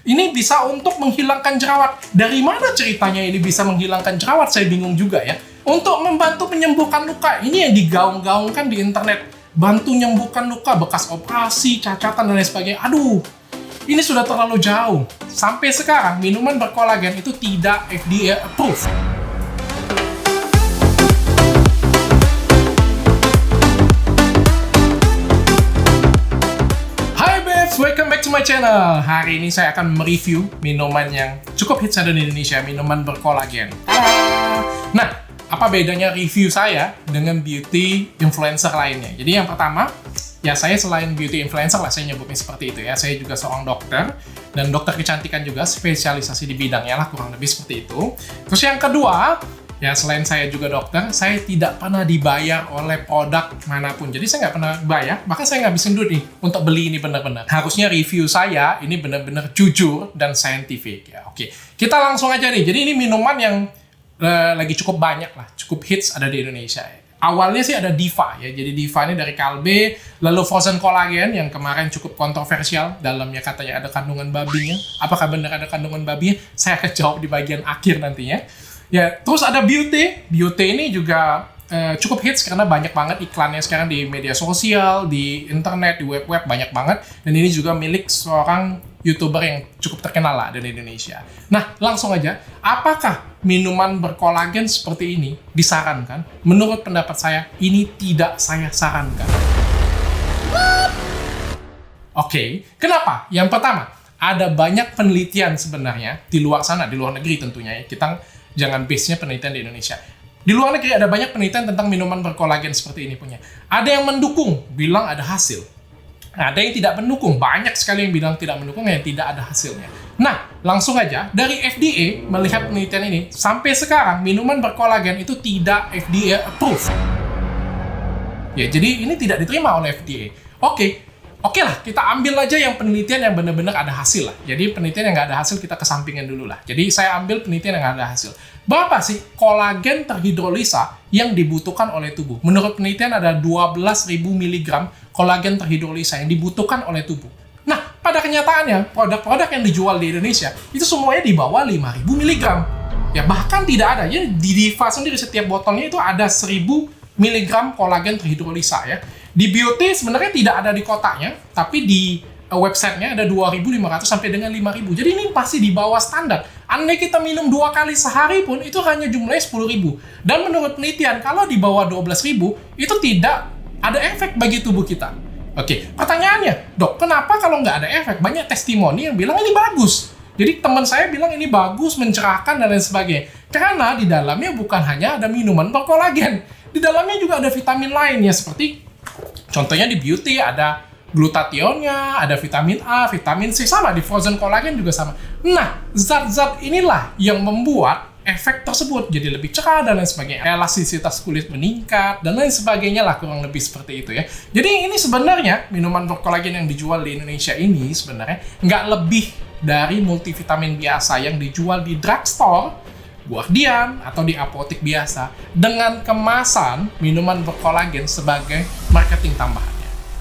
Ini bisa untuk menghilangkan jerawat. Dari mana ceritanya ini bisa menghilangkan jerawat? Saya bingung juga ya. Untuk membantu menyembuhkan luka. Ini yang digaung-gaungkan di internet. Bantu menyembuhkan luka, bekas operasi, cacatan, dan lain sebagainya. Aduh, ini sudah terlalu jauh. Sampai sekarang, minuman berkolagen itu tidak FDA approved. Welcome back to my channel. Hari ini saya akan mereview minuman yang cukup hits ada di Indonesia, minuman berkolagen. Nah, apa bedanya review saya dengan beauty influencer lainnya? Jadi yang pertama, ya saya selain beauty influencer lah, saya nyebutnya seperti itu ya. Saya juga seorang dokter, dan dokter kecantikan juga, spesialisasi di bidangnya lah, kurang lebih seperti itu. Terus yang kedua, ya selain saya juga dokter, saya tidak pernah dibayar oleh produk manapun. Jadi saya nggak pernah bayar, bahkan saya ngabisin duit nih untuk beli ini benar-benar. Harusnya review saya ini benar-benar jujur dan saintifik ya. Oke, kita langsung aja nih. Jadi ini minuman yang lagi cukup banyak lah, cukup hits ada di Indonesia. Awalnya sih ada Diva ya, jadi Diva ini dari Kalbe, lalu Frozen Collagen yang kemarin cukup kontroversial, dalamnya katanya ada kandungan babinya. Apakah benar ada kandungan babinya? Saya akan jawab di bagian akhir nantinya. Ya, terus ada Beauty. Beauty ini juga cukup hits karena banyak banget iklannya sekarang di media sosial, di internet, di web-web, banyak banget. Dan ini juga milik seorang YouTuber yang cukup terkenal lah dari Indonesia. Nah, langsung aja, apakah minuman berkolagen seperti ini disarankan? Menurut pendapat saya, ini tidak saya sarankan. Oke, kenapa? Yang pertama, ada banyak penelitian sebenarnya di luar sana, di luar negeri tentunya ya. Kita jangan base-nya penelitian di Indonesia. Di luar negeri ada banyak penelitian tentang minuman berkolagen seperti ini punya. Ada yang mendukung, bilang ada hasil. Ada yang tidak mendukung, banyak sekali yang bilang tidak mendukung, yang tidak ada hasilnya. Nah, langsung aja, dari FDA melihat penelitian ini, sampai sekarang minuman berkolagen itu tidak FDA approved. Ya, jadi ini tidak diterima oleh FDA. Oke lah, kita ambil aja yang penelitian yang benar-benar ada hasil lah. Jadi penelitian yang nggak ada hasil kita kesampingkan dulu lah. Jadi saya ambil penelitian yang nggak ada hasil. Berapa sih kolagen terhidrolisa yang dibutuhkan oleh tubuh? Menurut penelitian ada 12.000 mg kolagen terhidrolisa yang dibutuhkan oleh tubuh. Nah, pada kenyataannya, produk-produk yang dijual di Indonesia itu semuanya di bawah 5.000 mg. Ya, bahkan tidak ada. Jadi di Diva sendiri setiap botolnya itu ada 1.000 mg kolagen terhidrolisa ya. Di Beauty sebenarnya tidak ada di kotaknya, tapi di websitenya ada 2.500 sampai dengan 5.000. Jadi ini pasti di bawah standar. Andai kita minum 2 kali sehari pun, itu hanya jumlahnya 10.000. Dan menurut penelitian, kalau di bawah 12.000, itu tidak ada efek bagi tubuh kita. Oke, pertanyaannya, dok, kenapa kalau nggak ada efek? Banyak testimoni yang bilang ini bagus. Jadi teman saya bilang ini bagus, mencerahkan, dan lain sebagainya. Karena di dalamnya bukan hanya ada minuman berkolagen. Di dalamnya juga ada vitamin lainnya, seperti contohnya di Beauty ada glutathionnya, ada vitamin A, vitamin C, sama di Frozen Collagen juga sama. Nah, zat-zat inilah yang membuat efek tersebut jadi lebih cerah dan lain sebagainya. Elastisitas kulit meningkat dan lain sebagainya lah, kurang lebih seperti itu ya. Jadi ini sebenarnya minuman berkolagen yang dijual di Indonesia ini sebenarnya nggak lebih dari multivitamin biasa yang dijual di drugstore, Guardian, atau di apotek biasa dengan kemasan minuman berkolagen sebagai marketing tambahannya.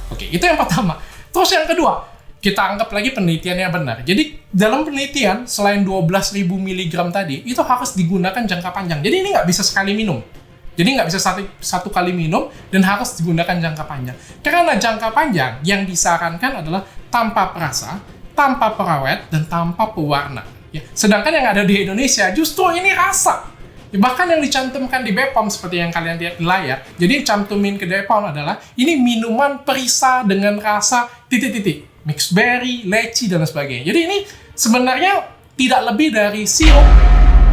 Oke, itu yang pertama. Terus yang kedua, kita anggap lagi penelitiannya benar. Jadi dalam penelitian selain 12.000 mg tadi itu harus digunakan jangka panjang. Jadi ini nggak bisa sekali minum. Jadi nggak bisa satu kali minum dan harus digunakan jangka panjang. Karena jangka panjang yang disarankan adalah tanpa perasa, tanpa perawat, dan tanpa pewarna. Ya, sedangkan yang ada di Indonesia justru ini rasa. Ya, bahkan yang dicantumkan di BPOM seperti yang kalian lihat di layar. Jadi cantumin ke BPOM adalah ini minuman perisa dengan rasa titik-titik, mixed berry, leci, dan sebagainya. Jadi ini sebenarnya tidak lebih dari sirup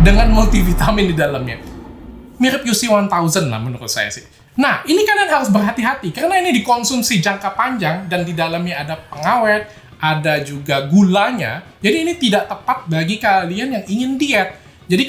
dengan multivitamin di dalamnya. Mirip UC 1000 lah menurut saya sih. Nah, ini kalian harus berhati-hati karena ini dikonsumsi jangka panjang dan di dalamnya ada pengawet, ada juga gulanya. Jadi ini tidak tepat bagi kalian yang ingin diet. Jadi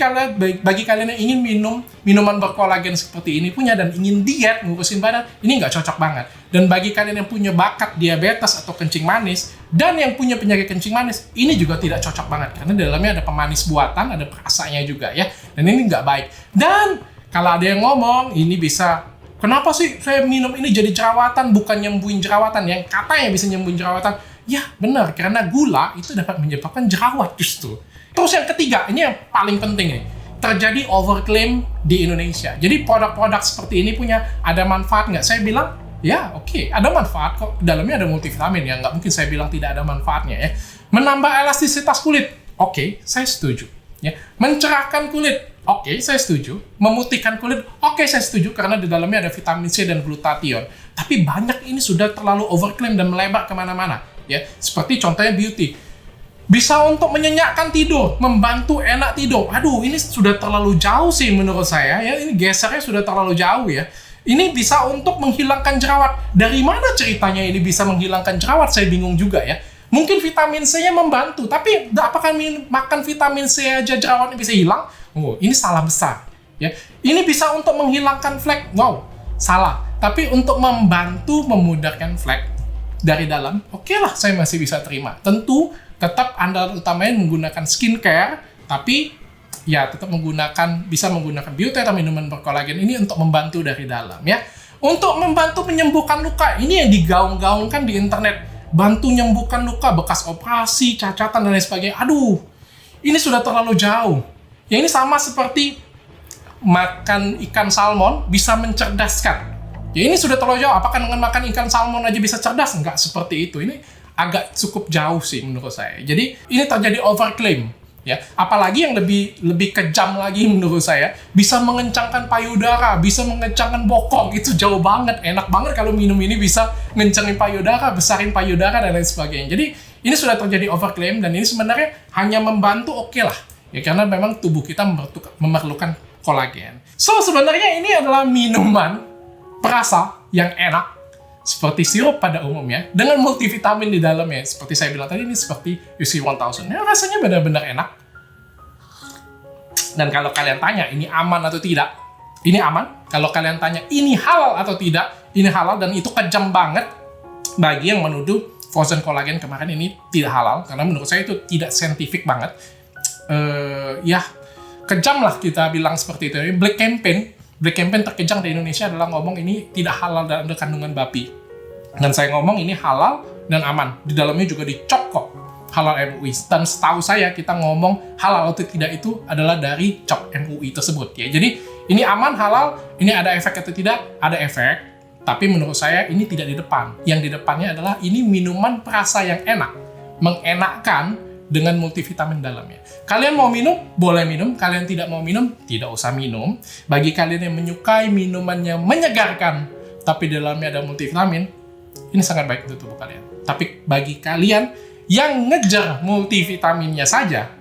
bagi kalian yang ingin minum minuman berkolagen seperti ini punya dan ingin diet, ngurusin badan, ini nggak cocok banget. Dan bagi kalian yang punya bakat diabetes atau kencing manis, dan yang punya penyakit kencing manis, ini juga tidak cocok banget. Karena di dalamnya ada pemanis buatan, ada perasanya juga ya. Dan ini nggak baik. Dan kalau ada yang ngomong, ini bisa, kenapa sih saya minum ini jadi jerawatan, bukan nyembuhin jerawatan? Yang katanya bisa nyembuhin jerawatan, Ya, benar, karena gula itu dapat menyebabkan jerawat justru. Terus yang ketiga, ini yang paling penting nih, terjadi overclaim di Indonesia. Jadi produk-produk seperti ini ada manfaat nggak? Saya bilang, ya oke, ada manfaat kok. Dalamnya ada multivitamin, ya nggak mungkin saya bilang tidak ada manfaatnya ya. Menambah elastisitas kulit, oke, saya setuju. Ya, mencerahkan kulit, oke, saya setuju. Memutihkan kulit, oke, saya setuju karena di dalamnya ada vitamin C dan glutathione. Tapi banyak ini sudah terlalu overclaim dan melebar kemana-mana. Ya, seperti contohnya beauty. Bisa untuk menyenyakkan tidur, membantu enak tidur. Aduh, ini sudah terlalu jauh sih menurut saya. Ya, ini gesernya sudah terlalu jauh ya. Ini bisa untuk menghilangkan jerawat. Dari mana ceritanya ini bisa menghilangkan jerawat? Saya bingung juga ya. Mungkin vitamin C-nya membantu, tapi apakah makan vitamin C aja jerawatnya bisa hilang? Oh, ini salah besar. Ya, ini bisa untuk menghilangkan flek. Wow, salah. Tapi untuk membantu memudahkan flek dari dalam, oke lah, saya masih bisa terima. Tentu, tetap Anda utamanya menggunakan skincare, tapi ya tetap bisa menggunakan beauty atau minuman berkolagen ini untuk membantu dari dalam ya. Untuk membantu menyembuhkan luka, ini yang digaung-gaungkan di internet. Bantu menyembuhkan luka, bekas operasi, cacatan, dan lain sebagainya. Aduh, ini sudah terlalu jauh. Ya ini sama seperti makan ikan salmon bisa mencerdaskan. Ya ini sudah terlalu jauh. Apakah dengan makan ikan salmon aja bisa cerdas? Enggak seperti itu. Ini agak cukup jauh sih menurut saya. Jadi ini terjadi overclaim. Ya, apalagi yang lebih kejam lagi menurut saya, bisa mengencangkan payudara, bisa mengencangkan bokong, itu jauh banget, enak banget kalau minum ini bisa ngencangin payudara, besarin payudara dan lain sebagainya. Jadi ini sudah terjadi overclaim dan ini sebenarnya hanya membantu oke lah, ya karena memang tubuh kita memerlukan kolagen. So sebenarnya ini adalah minuman perasa yang enak seperti sirup pada umumnya, dengan multivitamin di dalamnya. Seperti saya bilang tadi, ini seperti UC 1000. Ya, rasanya benar-benar enak. Dan kalau kalian tanya, ini aman atau tidak? Ini aman. Kalau kalian tanya, ini halal atau tidak? Ini halal, dan itu kejam banget bagi yang menuduh frozen collagen kemarin ini tidak halal. Karena menurut saya itu tidak saintifik banget. Ya, kejam lah kita bilang seperti itu. Black Campaign terkejang di Indonesia adalah ngomong ini tidak halal dan ada kandungan babi. Dan saya ngomong ini halal dan aman. Di dalamnya juga dicop kok halal MUI. Dan setahu saya kita ngomong halal atau tidak itu adalah dari cop MUI tersebut ya. Jadi ini aman, halal, ini ada efek atau tidak? Ada efek. Tapi menurut saya ini tidak di depan. Yang di depannya adalah ini minuman perasa yang enak. Mengenakkan dengan multivitamin dalamnya. Kalian mau minum, boleh minum. Kalian tidak mau minum, tidak usah minum. Bagi kalian yang menyukai minuman yang menyegarkan, tapi dalamnya ada multivitamin, ini sangat baik untuk tubuh kalian. Tapi bagi kalian yang ngejar multivitaminnya saja,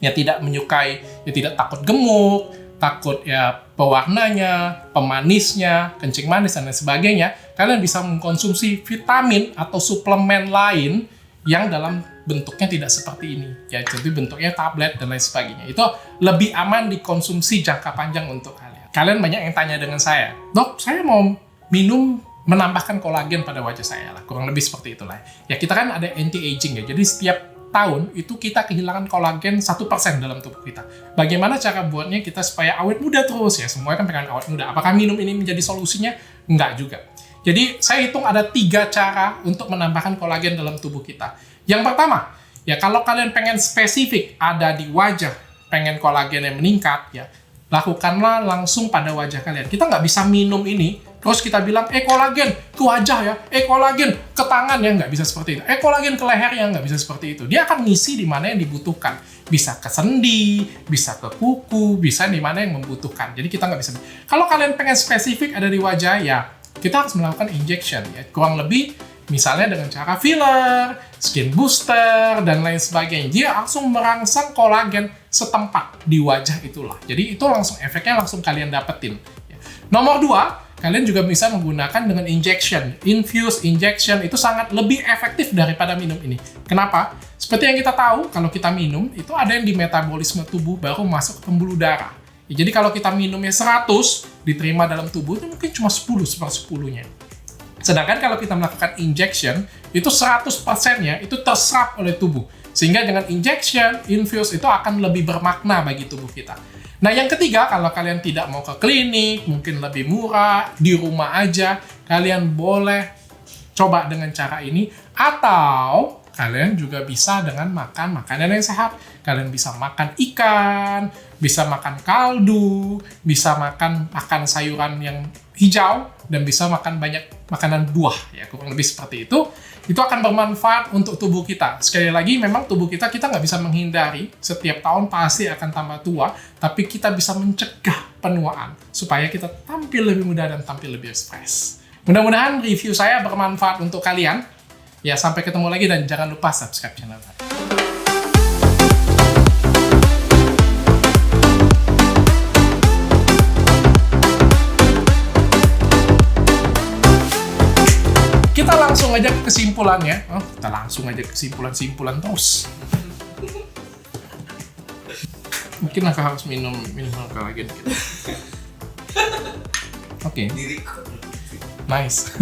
ya tidak menyukai, ya tidak takut gemuk, takut ya pewarnanya, pemanisnya, kencing manis, dan lain sebagainya, kalian bisa mengkonsumsi vitamin atau suplemen lain yang dalam bentuknya tidak seperti ini. Ya, jadi bentuknya tablet dan lain sebagainya. Itu lebih aman dikonsumsi jangka panjang untuk kalian. Kalian banyak yang tanya dengan saya, "Dok, saya mau minum menambahkan kolagen pada wajah saya lah." Kurang lebih seperti itulah. Ya, kita kan ada anti-aging ya. Jadi setiap tahun itu kita kehilangan kolagen 1% dalam tubuh kita. Bagaimana cara buatnya kita supaya awet muda terus ya? Semua kan pengen awet muda. Apakah minum ini menjadi solusinya? Enggak juga. Jadi saya hitung ada 3 cara untuk menambahkan kolagen dalam tubuh kita. Yang pertama, ya kalau kalian pengen spesifik ada di wajah, pengen kolagen yang meningkat, ya lakukanlah langsung pada wajah kalian. Kita nggak bisa minum ini, terus kita bilang, kolagen ke wajah ya, kolagen ke tangan ya, nggak bisa seperti itu. Kolagen ke leher ya, nggak bisa seperti itu. Dia akan ngisi di mana yang dibutuhkan. Bisa ke sendi, bisa ke kuku, bisa di mana yang membutuhkan. Jadi kita nggak bisa. Kalau kalian pengen spesifik ada di wajah, ya kita harus melakukan injection ya, kurang lebih misalnya dengan cara filler, skin booster, dan lain sebagainya. Dia langsung merangsang kolagen setempat di wajah itulah. Jadi itu langsung efeknya langsung kalian dapetin. Nomor 2, kalian juga bisa menggunakan dengan injection. Infused injection itu sangat lebih efektif daripada minum ini. Kenapa? Seperti yang kita tahu, kalau kita minum, itu ada yang di metabolisme tubuh baru masuk ke pembuluh darah. Ya, jadi kalau kita minumnya 100, diterima dalam tubuh, itu mungkin cuma 10/10-nya. Sedangkan kalau kita melakukan injection, itu 100%-nya itu terserap oleh tubuh. Sehingga dengan injection, infuse itu akan lebih bermakna bagi tubuh kita. Nah, yang ketiga, kalau kalian tidak mau ke klinik, mungkin lebih murah, di rumah aja, kalian boleh coba dengan cara ini, atau kalian juga bisa dengan makan makanan yang sehat. Kalian bisa makan ikan, bisa makan kaldu, bisa makan sayuran yang hijau, dan bisa makan banyak makanan buah, ya kurang lebih seperti itu. Itu akan bermanfaat untuk tubuh kita. Sekali lagi, memang tubuh kita nggak bisa menghindari, setiap tahun pasti akan tambah tua, tapi kita bisa mencegah penuaan, supaya kita tampil lebih muda dan tampil lebih fresh. Mudah-mudahan review saya bermanfaat untuk kalian. Ya, sampai ketemu lagi dan jangan lupa subscribe channel saya. Kita langsung aja ke kesimpulannya. Kita langsung aja ke kesimpulan terus. Mungkin aku harus minum lagi dikit. Oke. Nice.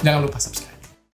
Jangan lupa subscribe.